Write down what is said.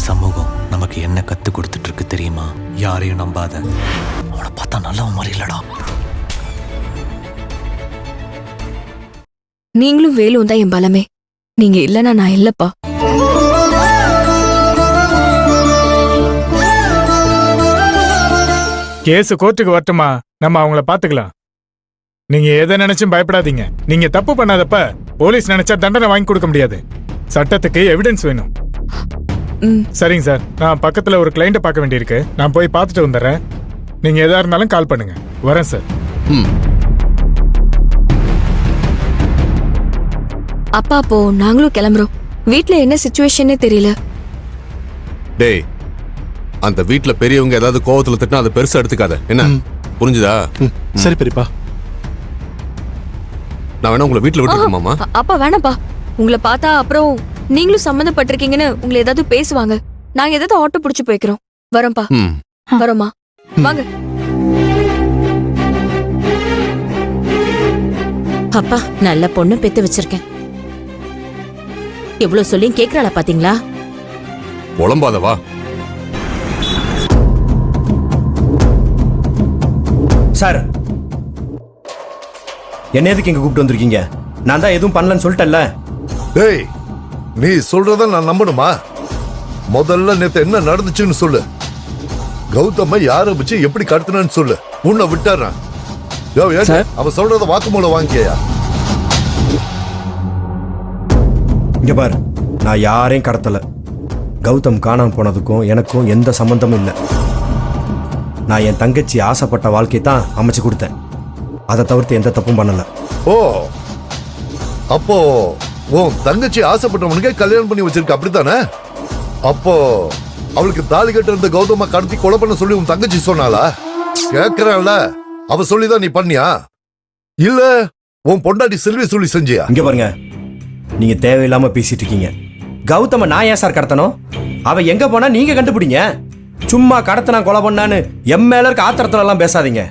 சமூகம் நமக்கு என்ன கத்து கொடுத்துட்டு இருக்கு தெரியுமா? யாரையும் நம்பாத. அவனை பார்த்தா நல்லவன் மாதிரி இல்லடா. நீங்களும் வேலும் தான் என் பலமே. நீங்க இல்லனா நான் இல்லப்பா. கேஸ் கோர்ட்டுக்கு வரட்டுமா? நம்ம அவங்கள பாத்துக்கலாம். நீங்க எதை நினைச்சும் பயப்படாதீங்க. நீங்க தப்பு பண்ணாதப்ப போலீஸ் நினைச்சா தண்டனை வாங்கி கொடுக்க முடியாது. சட்டத்துக்கு எவிடன்ஸ் வேணும். சரிங்க சார், நான் பக்கத்துல ஒரு கிளைண்ட பார்க்க வேண்டியிருக்கு. நான் போய் பார்த்துட்டு வந்துடுறேன். நீங்க எதா இருந்தாலும் கால் பண்ணுங்க. வரேன் சார். அப்பா அப்போ நாங்களும் கிளம்புறோம். வீட்ல என்ன சிச்சுவேஷனே தெரியல. டேய், அந்த வீட்ல பெரியவங்க ஏதாவது கோவத்துல திட்டினா அதை பெருசா எடுத்துக்காத. என்ன புரிஞ்சுதா? சரி பெரியப்பா. நான் வேணா உங்களை வீட்டுல விட்டுருக்கேன் மாமா. அப்பா வேணாப்பா. உங்களை பார்த்தா அப்புறம் நீங்களும் சம்மந்தப்பட்டிருக்கீங்கன்னு உங்களை ஏதாவது பேசுவாங்க. நாங்க ஏதாவது ஆட்டோ புடிச்சு போய்க்கிறோம். வரோம்ப்பா. வரோமா? வாங்க. அப்பா, நல்ல பொண்ணு பெத்து வச்சிருக்கேன். எவ்வளவு சொல்லியும் கேக்குறாளா பாத்தீங்களா? புலம்பாதவா. சார், என்ன எதுக்கு இங்க கூப்பிட்டு வந்திருக்கீங்க? நான் தான் எதுவும் பண்ணலன்னு சொல்லிட்டேன்ல. டேய், நீ சொல்றத நான் நம்பணுமா? முதல்ல நேத்து என்ன நடந்துச்சுன்னு சொல்லு. கௌதம யார வச்சு எப்படி கடத்தினான்னு சொல்லு. உன்னை விட்டாரான். அவன் சொல்றத வாக்குமூலம் வாங்கியா? இங்க பாரு, நான் யாரையும் கடத்தல. கௌதம் காணாம போனதுக்கும் எனக்கும் எந்த சம்பந்தமும் இல்லை. நான் என் தங்கச்சி ஆசைப்பட்ட வாழ்க்கை தான் அமைச்சு கொடுத்தேன். அதை தவிர்த்து எந்த தப்பும் பண்ணல. ஓ, அப்போ உன் தங்கச்சி ஆசைப்பட்டவனுக்கே கல்யாணம் பண்ணி வச்சிருக்க, அப்படித்தானே? அப்போ அவளுக்கு தாலி கட்ட இருந்த கௌதம கடத்தி கொலை பண்ண சொல்லி உன் தங்கச்சி சொன்னாளா? கேக்குறான்ல, அவ சொல்லிதான் நீ பண்ணியா? இல்ல உன் பொண்டாட்டி செல்வி சொல்லி செஞ்சியா? இங்க பாருங்க, நீங்க தேவையில்லாம பேசிட்டு இருக்கீங்க. கௌதம நான் ஏன் சார் கடத்தணும்? அவ எங்க போனா நீங்க கண்டுபிடிங்க. சும்மா கடத்தினா கொலை பண்ணான்னு எம் மேல இருக்க ஆத்திரத்துல எல்லாம் பேசாதீங்க.